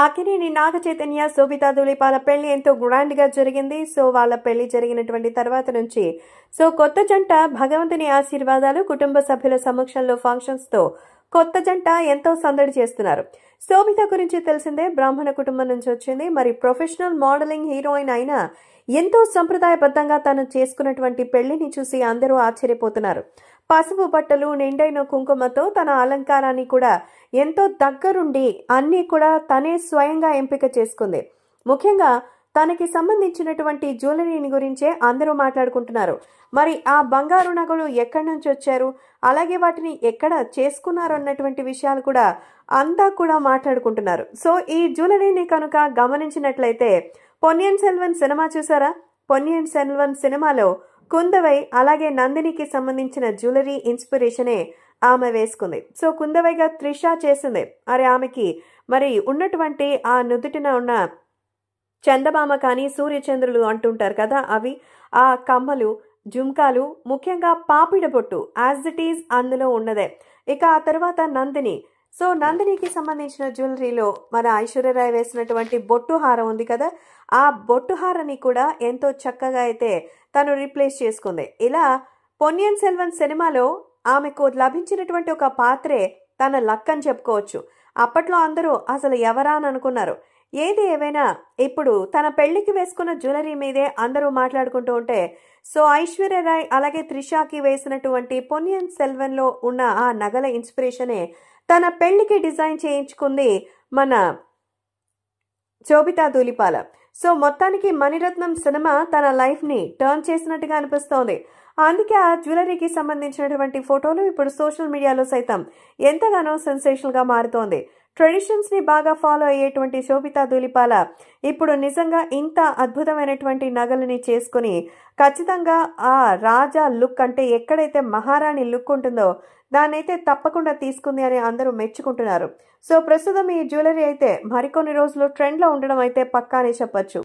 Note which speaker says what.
Speaker 1: అక్కినేని నాగ చైతన్య శోభితా ధూళిపాల పెళ్లి ఎంతో గ్రాండ్ గా జరిగింది. సో వాళ్ళ పెళ్లి జరిగినటువంటి తర్వాత నుంచి కొత్త జంట భగవంతుని ఆశీర్వాదాలు కుటుంబ సభ్యుల సమక్షంలో ఫంక్షన్స్ తో కొత్త జంట ఎంతో సందడి చేస్తున్నారు. శోభిత గురించి తెలిసిందే, బ్రాహ్మణ కుటుంబం నుంచి వచ్చింది. మరి ప్రొఫెషనల్ మోడలింగ్ హీరోయిన్ అయినా ఎంతో సంప్రదాయబద్ధంగా తను చేసుకున్నటువంటి పెళ్లిని చూసి అందరూ ఆశ్చర్యపోతున్నారు. పసుపు బట్టలు, నిండైన కుంకుమతో తన అలంకారాన్ని కూడా ఎంతో దగ్గరుండి అన్నీ కూడా తనే స్వయంగా ఎంపిక చేసుకుంది. ముఖ్యంగా తనకి సంబంధించినటువంటి జ్యువెలరీని గురించే అందరూ మాట్లాడుకుంటున్నారు. మరి ఆ బంగారు నగలు ఎక్కడి నుంచి వచ్చారు, అలాగే వాటిని ఎక్కడ చేసుకున్నారు అన్నటువంటి విషయాలు కూడా అంతా కూడా మాట్లాడుకుంటున్నారు. సో ఈ జ్యువెలరీని కనుక గమనించినట్లయితే పొన్నియిన్ సెల్వన్ సినిమా చూసారా? పొన్నియిన్ సెల్వన్ సినిమాలో కుందవై అలాగే నందినికి సంబంధించిన జ్యువెలరీ ఇన్స్పిరేషనే ఆమె వేసుకుంది. సో కుందవైగా త్రిష చేసింది. ఆమెకి మరి ఉన్నటువంటి ఆ నుదుటిన ఉన్న చందమామ కానీ సూర్యచంద్రులు అంటుంటారు కదా, అవి ఆ కమ్మలు, జుంకాలు, ముఖ్యంగా పాపిడ బొట్టు యాజ్ ఇట్ ఈజ్ అందులో ఉన్నదే. ఇక ఆ తర్వాత నందిని. సో నందినికి సంబంధించిన జ్యువెలరీలో మన ఐశ్వర్యరాయ్ వేసినటువంటి బొట్టు హారం ఉంది కదా, ఆ బొట్టు హారాన్ని కూడా ఎంతో చక్కగా అయితే తను రీప్లేస్ చేసుకుంది. ఇలా పొన్నియిన్ సెల్వన్ సినిమాలో ఆమెకు లభించినటువంటి ఒక పాత్రే తన లక్ అని చెప్పుకోవచ్చు. అప్పట్లో అందరూ అసలు ఎవరా అని అనుకున్నారు. ఏది ఏవైనా ఇప్పుడు తన పెళ్లికి వేసుకున్న జ్యువెలరీ మీదే అందరూ మాట్లాడుకుంటూ ఉంటే ఐశ్వర్యరాయ్ అలాగే త్రిషాకి వేసినటువంటి పొన్నియిన్ సెల్వన్ లో ఉన్న ఆ నగల ఇన్స్పిరేషనే తన పెళ్లికి డిజైన్ చేయించుకుంది మన శోభితా ధూళిపాల. మొత్తానికి మణిరత్నం సినిమా తన లైఫ్ ని టర్న్ చేసినట్టుగా అనిపిస్తోంది. అందుకే ఆ జ్యువెలరీకి సంబంధించినటువంటి ఫోటోలు ఇప్పుడు సోషల్ మీడియాలో సైతం ఎంతగానో సెన్సేషనల్ గా మారుతోంది. ట్రెడిషన్స్ ని బాగా ఫాలో అయ్యేటువంటి శోభితా ధూళిపాల ఇప్పుడు నిజంగా ఇంత అద్భుతమైనటువంటి నగలని చేసుకుని ఖచ్చితంగా ఆ రాజా లుక్ అంటే ఎక్కడైతే మహారాణి లుక్ ఉంటుందో దాన్నైతే తప్పకుండా తీసుకుంది అని అందరూ మెచ్చుకుంటున్నారు. ప్రస్తుతం ఈ జ్యువెలరీ అయితే మరికొన్ని రోజులు ట్రెండ్ లో ఉండడం అయితే పక్కానే చెప్పొచ్చు.